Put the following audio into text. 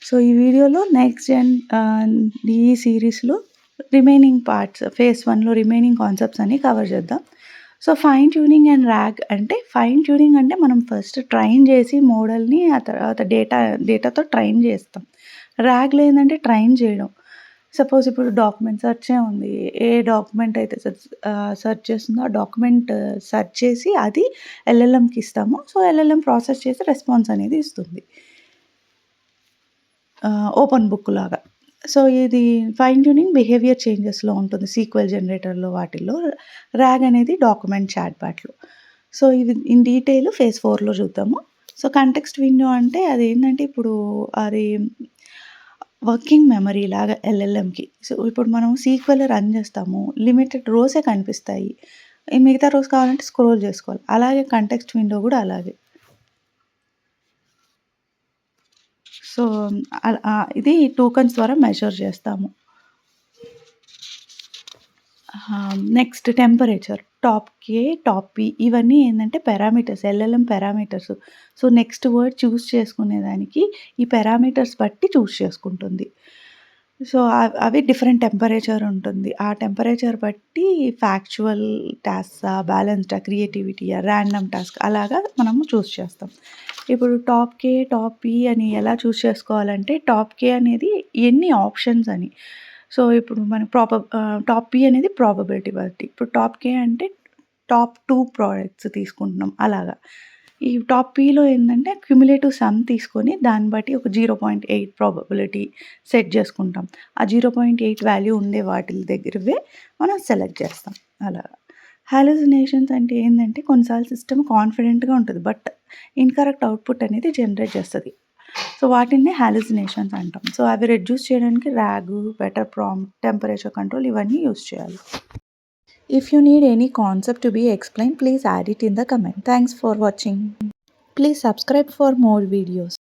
So, ఈ వీడియోలో next gen ఈ సిరీస్‌లో రిమైనింగ్ పార్ట్స్ ఫేజ్ 1లో రిమైనింగ్ కాన్సెప్ట్స్ అన్నీ కవర్ చేద్దాం. So, fine tuning and RAG అంటే ఫైన్ ట్యూనింగ్ అంటే మనం ఫస్ట్ ట్రైన్ చేసి మోడల్‌ని ఆ తర్వాత డేటాతో ట్రైన్ చేస్తాం. ర్యాగ్‌లో ఏందంటే ట్రైన్ చేయడం. సపోజ్ ఇప్పుడు డాక్యుమెంట్ సెర్చే ఉంది. ఏ డాక్యుమెంట్ అయితే సెర్చ్ చేస్తుందో ఆ డాక్యుమెంట్ సెర్చ్ చేసి అది ఎల్ఎల్ఎంకి ఇస్తాము. సో, ఎల్ఎల్ఎం ప్రాసెస్ చేసి రెస్పాన్స్ అనేది ఇస్తుంది. ఓపెన్ బుక్ లాగా. సో, ఇది ఫైన్ ట్యూనింగ్ బిహేవియర్ చేంజెస్‌లో ఉంటుంది. సీక్వెల్ జనరేటర్‌లో వాటిల్లో. ర్యాగ్ అనేది డాక్యుమెంట్ చాట్‌బాట్‌లో. సో, ఇది ఇన్ డీటెయిల్ ఫేజ్ 4లో చూద్దాము. సో, కాంటెక్స్ట్ విండో అంటే అదేంటంటే ఇప్పుడు అది వర్కింగ్ మెమరీ లాగా ఎల్ఎల్ఎంకి. సో, ఇప్పుడు మనం సీక్వెల్ రన్ చేస్తాము. లిమిటెడ్ రోసే కనిపిస్తాయి. ఈ మిగతా రోస్ కావాలంటే స్క్రోల్ చేసుకోవాలి. అలాగే కాంటెక్స్ట్ విండో కూడా అలాగే. సో, ఇది టోకెన్స్ ద్వారా మెజర్ చేస్తాము. Next temperature. Top k, top p ఇవన్నీ ఏందంటే parameters LLM parameters. So, next word choose చేసుకునేదానికి ఈ పారామీటర్స్ బట్టి చూజ్ చేసుకుంటుంది. సో, అవి డిఫరెంట్ టెంపరేచర్ ఉంటుంది. ఆ టెంపరేచర్ బట్టి ఫ్యాక్చువల్ టాస్కా, బ్యాలెన్స్డా, క్రియేటివిటీయా, ర్యాండమ్ టాస్క్ అలాగా మనము చూజ్ చేస్తాం. ఇప్పుడు టాప్ కే, టాప్ పి అని ఎలా చూజ్ చేసుకోవాలంటే టాప్ కే అనేది ఎన్ని ఆప్షన్స్ అని. సో, ఇప్పుడు మన టాప్ పి అనేది ప్రాబబిలిటీ బట్టి. ఇప్పుడు టాప్ కే అంటే టాప్ 2 ప్రొడక్ట్స్ తీసుకుంటున్నాం అలాగా. ఈ టాప్ పిలో ఏందంటే క్యుములేటివ్ సమ్ తీసుకొని దాన్ని బట్టి ఒక 0.8 ప్రాబబిలిటీ సెట్ చేసుకుంటాం. ఆ 0.8 వాల్యూ ఉండే వాటిల దగ్గరవే మనం సెలెక్ట్ చేస్తాం అలాగా. హాలుసినేషన్స్ అంటే ఏందంటే కొన్నిసార్లు సిస్టమ్ కాన్ఫిడెంట్‌గా ఉంటది. బట్ ఇన్‌కరెక్ట్ అవుట్‌పుట్ అనేది జనరేట్ చేస్తది. సో, వాటినే హాలుసినేషన్స్ అంటాం. సో, అవి రెడ్యూస్ చేయడానికి rag, better prompt, temperature control ఇవన్నీ యూజ్ చేయాలి. If you need any concept to be explained, please add it in the comment. Thanks for watching. Please subscribe for more videos.